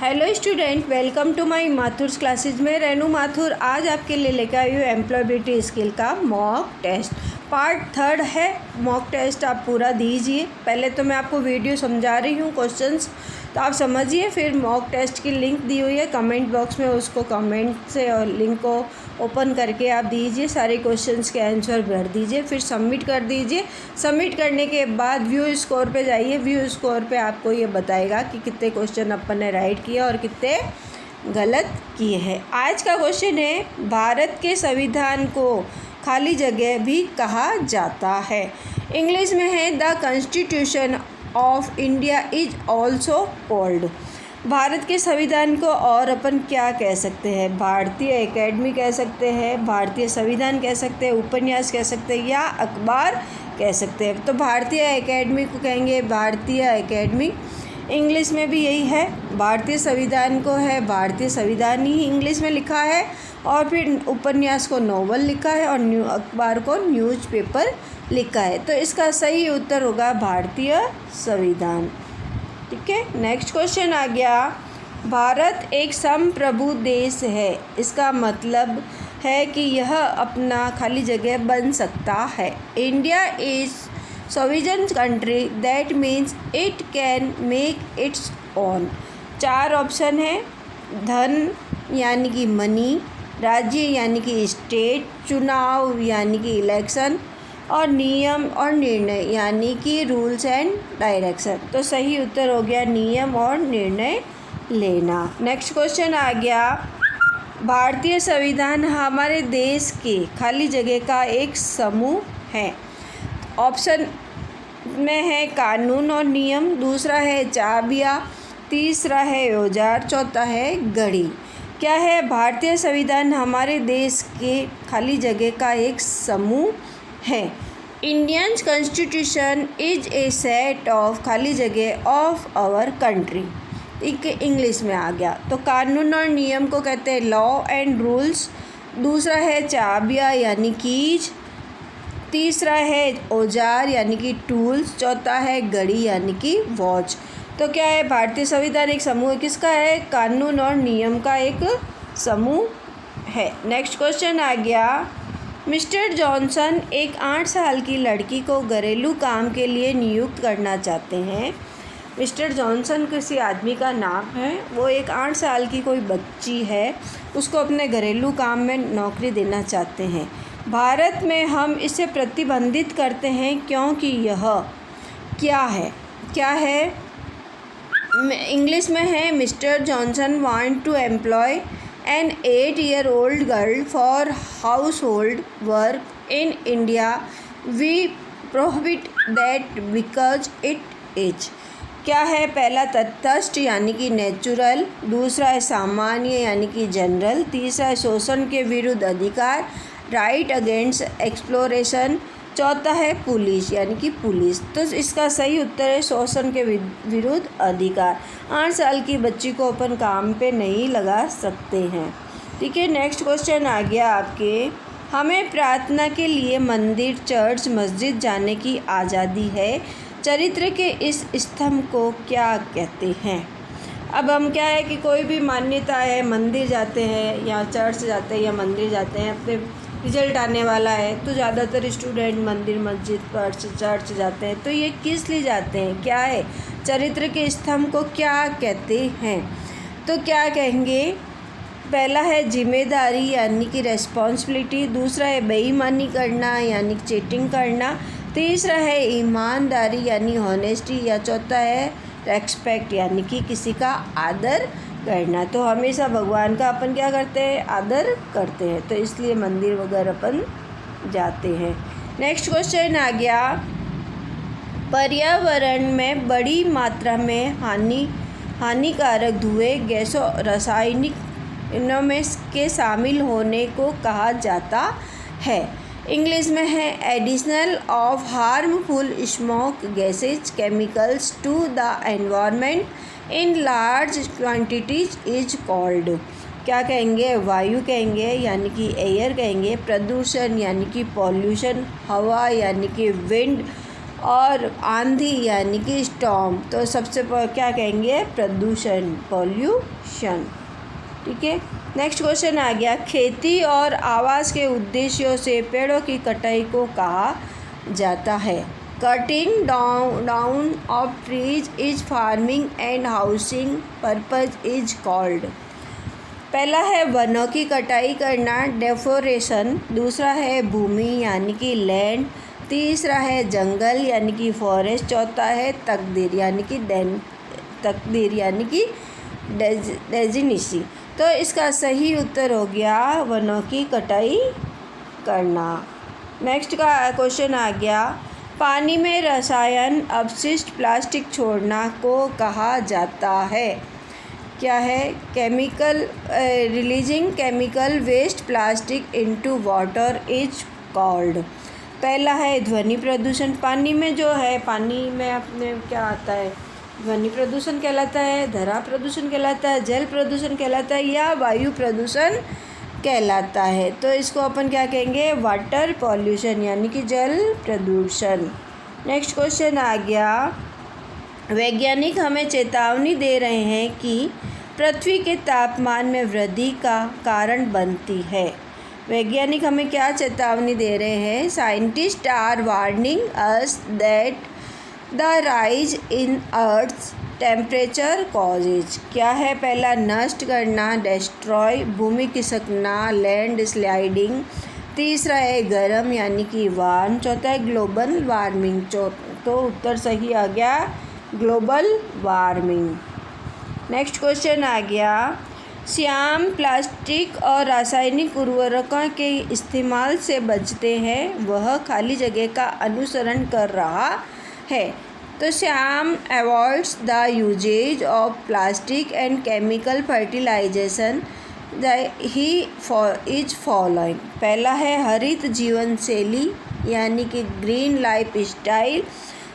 Hello student, welcome to my Mathur's classes में रेनू माथुर। आज आपके लिए लेकर आई हूँ एम्प्लॉयबिलिटी स्किल का मॉक टेस्ट। पार्ट 3 है। मॉक टेस्ट आप पूरा दीजिए। पहले तो मैं आपको वीडियो समझा रही हूँ, क्वेश्चंस तो आप समझिए, फिर मॉक टेस्ट की लिंक दी हुई है कमेंट बॉक्स में, उसको कमेंट से और लिंक को ओपन करके आप दीजिए, सारे क्वेश्चंस के आंसर भर दीजिए, फिर सबमिट कर दीजिए। सबमिट करने के बाद व्यू स्कोर पे जाइए। व्यू स्कोर पे आपको ये बताएगा कि कितने क्वेश्चन अपन ने राइट किए और कितने गलत किए हैं। आज का क्वेश्चन है, भारत के संविधान को खाली जगह भी कहा जाता है। इंग्लिश में है the constitution of India is also called. Bharat के संविधान को और अपन क्या कह सकते हैं? भारतीय एकेडमी कह सकते हैं, भारतीय संविधान कह सकते हैं, उपन्यास कह सकते हैं या अखबार कह सकते हैं। तो भारतीय एकेडमी को कहेंगे भारतीय एकेडमी। इंग्लिश में भी यही है, भारतीय संविधान को है भारतीय संविधान ही इंग्लिश में लिखा है, और फिर उपन्यास को नोवेल लिखा है, और अखबार को न्यूज़पेपर लिखा है। तो इसका सही उत्तर होगा भारतीय संविधान। ठीक है, नेक्स्ट क्वेश्चन आ गया। भारत एक संप्रभु देश है, इसका मतलब है कि यह अपना खाली जगह बन सकता है। India is sovereign country, that means it can make its own। 4 option है, धन यानी कि मनी, राज्य यानी कि स्टेट, चुनाव यानी कि इलेक्शन, और नियम और निर्णय यानी कि रूल्स एंड डायरेक्शन। तो सही उत्तर हो गया नियम और निर्णय लेना। नेक्स्ट क्वेश्चन आ गया, भारतीय संविधान हमारे देश के खाली जगह का एक समूह है। ऑप्शन में है कानून और नियम, दूसरा है चाबियाँ, तीसरा है औजार, चौथा है घड़ी। क्या है? भारतीय संविधान हमारे देश के खाली जगह का एक समूह है। Indian constitution is a set of खाली जगह ऑफ आवर कंट्री। एक इंग्लिश में आ गया। तो कानून और नियम को कहते हैं लॉ एंड रूल्स, दूसरा है चाबियाँ यानी कीज, तीसरा है औजार यानी कि टूल्स, चौथा है घड़ी यानी कि वॉच। तो क्या है? भारतीय संविधान एक समूह किसका है? कानून और नियम का एक समूह है। नेक्स्ट क्वेश्चन आ गया, मिस्टर जॉनसन एक 8 साल की लड़की को घरेलू काम के लिए नियुक्त करना चाहते हैं। मिस्टर जॉनसन किसी आदमी का नाम है, वो एक 8 साल की कोई बच्ची है, उसको अपने घरेलू काम में नौकरी देना चाहते हैं। भारत में हम इसे प्रतिबंधित करते हैं क्योंकि यह क्या है? क्या है? इंग्लिश में है Mister Johnson want to employ an 8-year-old girl for household work in India, we prohibit that because it is. क्या है? पहला तटस्थ यानी कि नेचुरल, दूसरा है सामान्य यानी कि जनरल, तीसरा है शोषण के विरुद्ध अधिकार, राइट अगेंस्ट एक्सप्लोरेशन, चौथा है पुलिस यानी कि पुलिस। तो इसका सही उत्तर है शोषण के विरुद्ध अधिकार। 8 साल की बच्ची को अपन काम पे नहीं लगा सकते हैं। ठीक है, नेक्स्ट क्वेश्चन आ गया आपके, हमें प्रार्थना के लिए मंदिर, चर्च, मस्जिद जाने की आज़ादी है। चरित्र के इस स्तंभ को क्या कहते हैं? अब हम क्या है कि कोई भी मान्यता है, मंदिर जाते हैं या चर्च जाते हैं या मंदिर जाते हैं, अपने रिजल्ट आने वाला है तो ज़्यादातर स्टूडेंट मंदिर, मस्जिद, चर्च जाते हैं। तो ये किस लिए जाते हैं? क्या है? चरित्र के स्तंभ को क्या कहते हैं? तो क्या कहेंगे? पहला है जिम्मेदारी यानी कि रेस्पॉन्सिबिलिटी, दूसरा है बेईमानी करना यानी चीटिंग करना, तीसरा है ईमानदारी यानी हॉनेस्टी, या चौथा है रेस्पेक्ट यानी कि किसी का आदर करना। तो हमेशा भगवान का अपन क्या करते हैं? आदर करते हैं, तो इसलिए मंदिर वगैरह अपन जाते हैं। नेक्स्ट क्वेश्चन आ गया, पर्यावरण में बड़ी मात्रा में हानिकारक धुएं, गैसों, रासायनिक इनमें के शामिल होने को कहा जाता है। इंग्लिश में है additional of harmful smoke gases chemicals to the environment in large quantities is called. क्या कहेंगे? वायु कहेंगे यानी कि एयर कहेंगे, प्रदूषण यानी कि पॉल्यूशन, हवा यानी कि विंड, और आंधी यानी कि स्टॉर्म, तो सबसे क्या कहेंगे, प्रदूषण, पॉल्यूशन। ठीक है, नेक्स्ट क्वेश्चन आ गया, खेती और आवास के उद्देश्यों से पेड़ों की कटाई को कहा जाता है। Cutting down of trees is farming and housing purpose is called. पहला है वनों की कटाई करना, डेफोरेशन। दूसरा है भूमि यानी कि लैंड। तीसरा है जंगल यानी कि फॉरेस्ट। चौथा है तकदीर यानी कि डेजिनेसी। तो इसका सही उत्तर हो गया वनों की कटाई करना। नेक्स्ट का क्वेश्चन आ गया, पानी में रसायन अपशिष्ट प्लास्टिक छोड़ना को कहा जाता है। क्या है, chemical releasing chemical waste plastic into water is called. पहला है ध्वनि प्रदूषण, पानी में जो है, पानी में अपने क्या आता है, ध्वनि प्रदूषण कहलाता है, धरा प्रदूषण कहलाता है, जल प्रदूषण कहलाता है या वायु प्रदूषण कहलाता है। तो इसको अपन क्या कहेंगे, वाटर पॉल्यूशन यानी कि जल प्रदूषण। नेक्स्ट क्वेश्चन आ गया, वैज्ञानिक हमें चेतावनी दे रहे हैं कि पृथ्वी के तापमान में वृद्धि का कारण बनती है। वैज्ञानिक हमें क्या चेतावनी दे रहे हैं, scientist are warning us that the rise in earth's temperature causes. क्या है, पहला नष्ट करना, डिस्ट्रॉय, भूमि खिसकना, लैंड स्लाइडिंग। तीसरा है गर्म यानी कि वार्म। चौथा है ग्लोबल वार्मिंग। तो उत्तर सही आ गया ग्लोबल वार्मिंग। नेक्स्ट क्वेश्चन आ गया, श्याम प्लास्टिक और रासायनिक उर्वरकों के इस्तेमाल से बचते हैं, वह खाली जगह का अनुसरण कर रहा है। तो Shyam avoids the usages of plastic and chemical fertilization he is following. पहला है हरित जीवन शैली यानी कि ग्रीन लाइफ स्टाइल।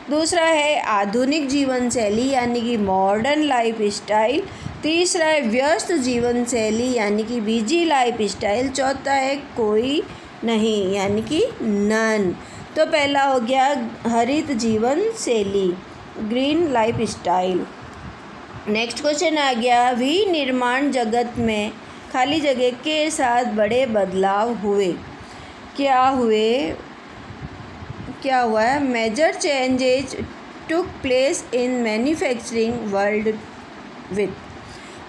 दूसरा है आधुनिक जीवन शैली यानी कि मॉडर्न लाइफ स्टाइल। तीसरा है व्यस्त जीवन शैली यानी कि बिजी लाइफ स्टाइल। चौथा है कोई नहीं यानी कि नन। तो पहला हो गया हरित जीवन शैली, green lifestyle. Next question आ गया, विनिर्माण जगत में खाली जगह के साथ बड़े बदलाव हुए। क्या हुआ है, major changes took place in manufacturing world with.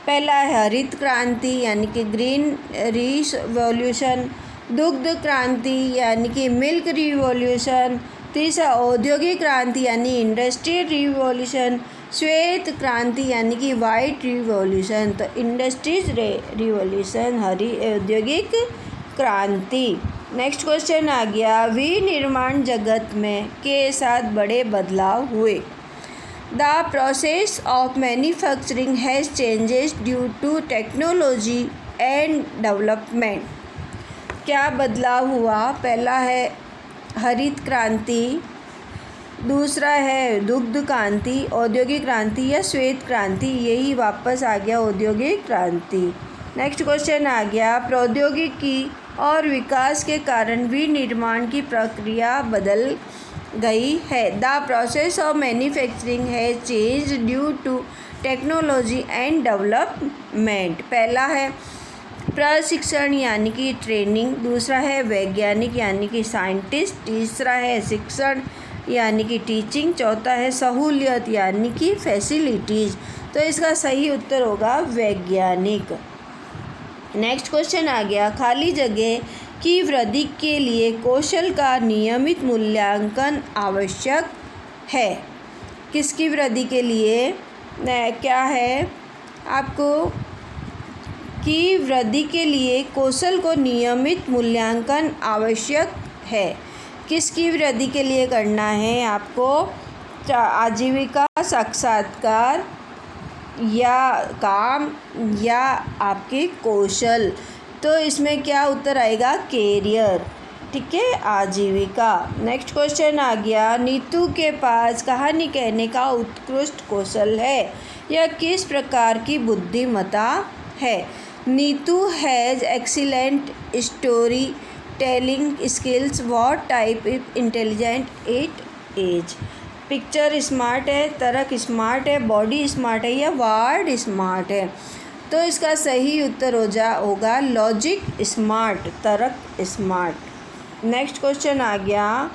पहला है हरित क्रांति यानी कि ग्रीन रिवॉल्यूशन। दुग्ध क्रांति यानी कि मिल्क रिवॉल्यूशन। तीसरा औद्योगिक क्रांति यानी इंडस्ट्रियल रिवॉल्यूशन। श्वेत क्रांति यानी कि वाइट रिवॉल्यूशन। तो इंडस्ट्रीज रिवॉल्यूशन, औद्योगिक क्रांति। नेक्स्ट क्वेश्चन आ गया, विनिर्माण जगत में के साथ बड़े बदलाव हुए। The process of manufacturing has changes due to technology and development. क्या बदलाव हुआ, पहला है हरित क्रांति, दूसरा है दुग्ध क्रांति, औद्योगिक क्रांति या श्वेत क्रांति। यही वापस आ गया औद्योगिक क्रांति। नेक्स्ट क्वेश्चन आ गया, प्रौद्योगिकी और विकास के कारण विनिर्माण की प्रक्रिया बदल गई है। द प्रोसेस ऑफ मैन्युफैक्चरिंग है change due to technology and development. पहला है प्रशिक्षण यानी कि ट्रेनिंग। दूसरा है वैज्ञानिक यानी कि साइंटिस्ट। तीसरा है शिक्षण यानी कि टीचिंग। चौथा है सहूलियत यानी कि फैसिलिटीज़। तो इसका सही उत्तर होगा वैज्ञानिक। नेक्स्ट क्वेश्चन आ गया, खाली जगह की वृद्धि के लिए कौशल का नियमित मूल्यांकन आवश्यक है। किसकी वृद्धि के लिए, क्या है आपको, की वृद्धि के लिए कौशल को नियमित मूल्यांकन आवश्यक है। किसकी वृद्धि के लिए करना है आपको, आजीविका साक्षात्कार या काम या आपके कौशल। तो इसमें क्या उत्तर आएगा, कैरियर। ठीक है, आजीविका। नेक्स्ट क्वेश्चन आ गया, नीतू के पास कहानी कहने का उत्कृष्ट कौशल है, यह किस प्रकार की बुद्धिमत्ता है। Neetu has excellent storytelling skills. What type of intelligent it is. Picture smart है, तर्क स्मार्ट है, बॉडी स्मार्ट है या वर्ड स्मार्ट है? तो इसका सही उत्तर होगा लॉजिक स्मार्ट, तर्क स्मार्ट। नेक्स्ट क्वेश्चन आ गया,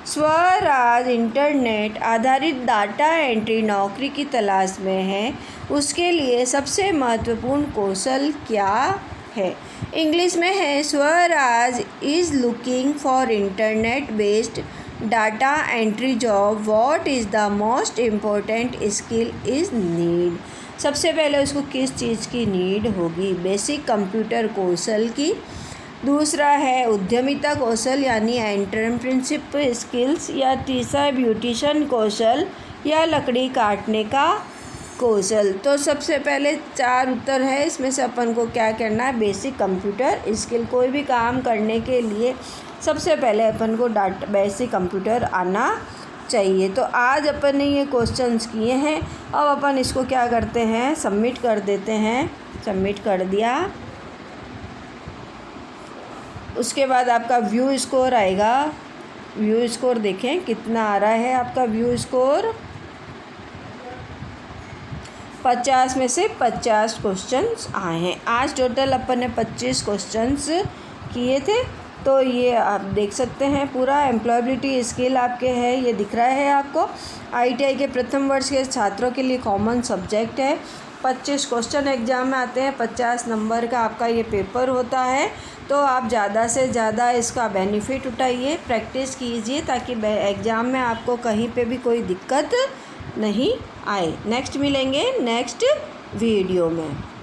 स्वराज इंटरनेट आधारित डाटा एंट्री नौकरी की तलाश में है, उसके लिए सबसे महत्वपूर्ण कौशल क्या है? इंग्लिश में है, Swaraj is looking for internet based data entry job, what is the most important skill is need. सबसे पहले उसको किस चीज़ की नीड होगी? बेसिक कंप्यूटर कौशल की। दूसरा है उद्यमिता कौशल यानी एंटरप्रेन्योरशिप स्किल्स, या तीसरा ब्यूटिशियन कौशल या लकड़ी काटने का कौशल। तो सबसे पहले 4 उत्तर है, इसमें से अपन को क्या करना है? Basic computer skill. कोई भी काम करने के लिए सबसे पहले अपन को बेसिक कंप्यूटर आना चाहिए। तो आज अपन ने ये क्वेश्चंस किए हैं, अब अपन इसको क्या करते हैं? सबमिट कर देते हैं। सबमिट कर दिया, उसके बाद आपका व्यू स्कोर आएगा। व्यू स्कोर देखें कितना आ रहा है आपका व्यू स्कोर। 50 में से 50 क्वेश्चंस आए हैं। आज टोटल अपन ने 25 क्वेश्चंस किए थे। तो ये आप देख सकते हैं, पूरा एम्प्लॉयबिलिटी स्किल आपके है, ये दिख रहा है आपको। ITI के प्रथम वर्ष के छात्रों के लिए कॉमन सब्जेक्ट है। 25 क्वेश्चन एग्ज़ाम में आते हैं, 50 नंबर का आपका ये पेपर होता है। तो आप ज़्यादा से ज़्यादा इसका बेनिफिट उठाइए, प्रैक्टिस कीजिए, ताकि एग्ज़ाम में आपको कहीं पे भी कोई दिक्कत नहीं आए। नेक्स्ट मिलेंगे नेक्स्ट वीडियो में।